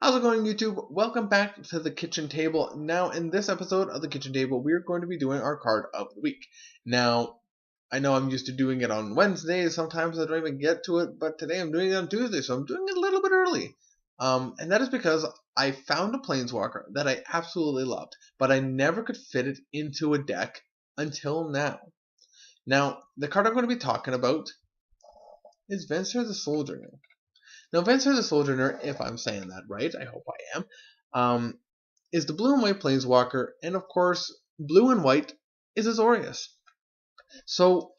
How's it going, YouTube? Welcome back to the kitchen table. Now, in this episode of the kitchen table, we're going to be doing our card of the week. Now, I know I'm used to doing it on Wednesdays. Sometimes I don't even get to it, but today I'm doing it on Tuesday, so I'm doing it a little bit early. And that is because I found a Planeswalker that I absolutely loved, but I never could fit it into a deck until now. Now, the card I'm going to be talking about is Venser the Soldier. Now, venser the Sojourner, if I'm saying that right, I hope I am, is the blue and white planeswalker, and of course, blue and white is Azorius. So,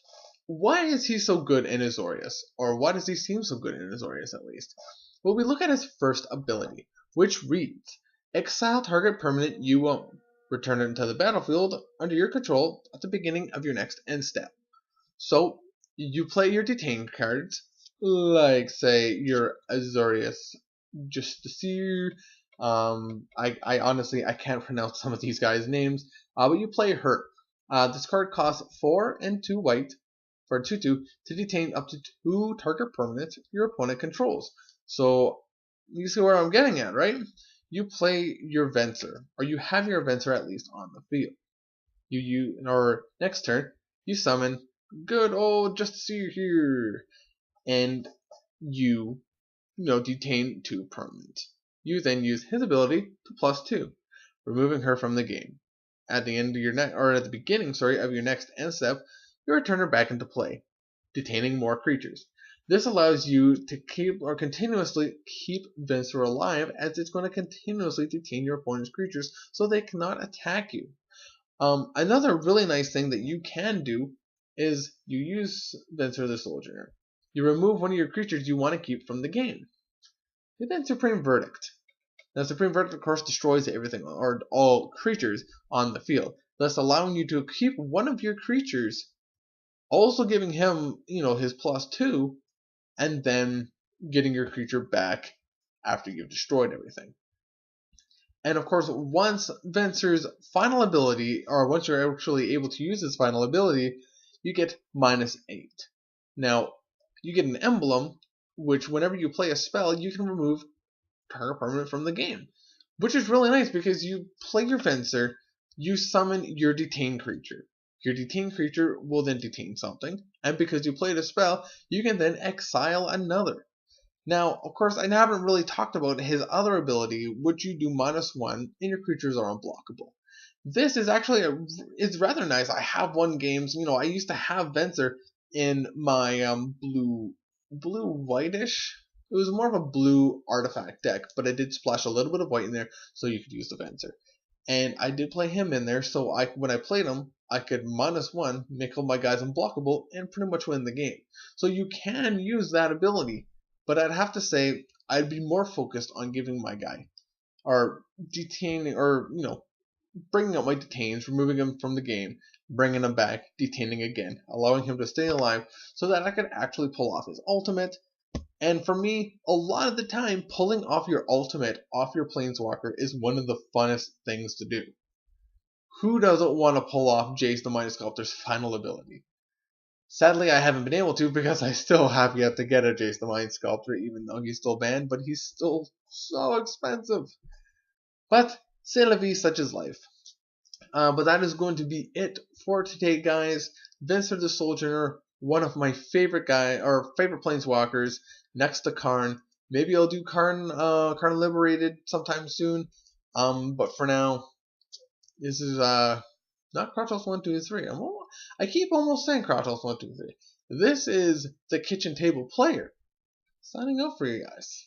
why is he so good in Azorius? Or why does he seem so good in Azorius, at least? Well, we look at his first ability, which reads, exile target permanent you own. Return it to the battlefield under your control at the beginning of your next end step. So, you play your detain cards, like say your Azorius Justice. I honestly I can't pronounce some of these guys' names. But you play her. This card costs 4 and 2 white for 2/2 to detain up to 2 target permanents your opponent controls. So you see where I'm getting at, right? You play your venser, or you have your venser at least on the field. Or next turn you summon good old Justice here, and you detain 2 permanents. You then use his ability to +2, removing her from the game. At the end of your at the beginning, of your next end step, you return her back into play, detaining more creatures. This allows you to continuously keep Venser alive, as it's going to continuously detain your opponent's creatures so they cannot attack you. Another really nice thing that you can do is you use Venser the Soldier. You remove one of your creatures you want to keep from the game. You then Supreme Verdict. Now, Supreme Verdict, of course, destroys everything or all creatures on the field, thus allowing you to keep one of your creatures, also giving him, his +2, and then getting your creature back after you've destroyed everything. And of course, once Venser's final ability, or once you're actually able to use his final ability, you get -8. Now, you get an emblem, which whenever you play a spell, you can remove target permanent from the game. Which is really nice because you play your Venser, you summon your detain creature. Your detain creature will then detain something, and because you played a spell, you can then exile another. Now, of course, I haven't really talked about his other ability, which you do -1, and your creatures are unblockable. This is actually it's rather nice. I have won games. I used to have Venser in my blue whitish. It was more of a blue artifact deck, but I did splash a little bit of white in there so you could use the Venser. And I did play him in there, so when I played him, I could -1, make all my guys unblockable, and pretty much win the game. So you can use that ability. But I'd have to say I'd be more focused on giving my guy, or detaining, or bringing up my detains, removing him from the game, bringing him back, detaining again, allowing him to stay alive, so that I could actually pull off his ultimate. And for me, a lot of the time, pulling off your ultimate off your planeswalker is one of the funnest things to do. Who doesn't want to pull off Jace the Mind Sculptor's final ability? Sadly, I haven't been able to because I still have yet to get a Jace the Mind Sculptor, even though he's still banned, but he's still so expensive. But, c'est la vie, such is life. But that is going to be it for today, guys. Venser the Sojourner, one of my favorite favorite planeswalkers, next to Karn. Maybe I'll do Karn Liberated sometime soon. But for now, this is not Kratos 1, 2, 3. I keep almost saying Kratos 1, 2, 3. This is the Kitchen Table Player, signing up for you guys.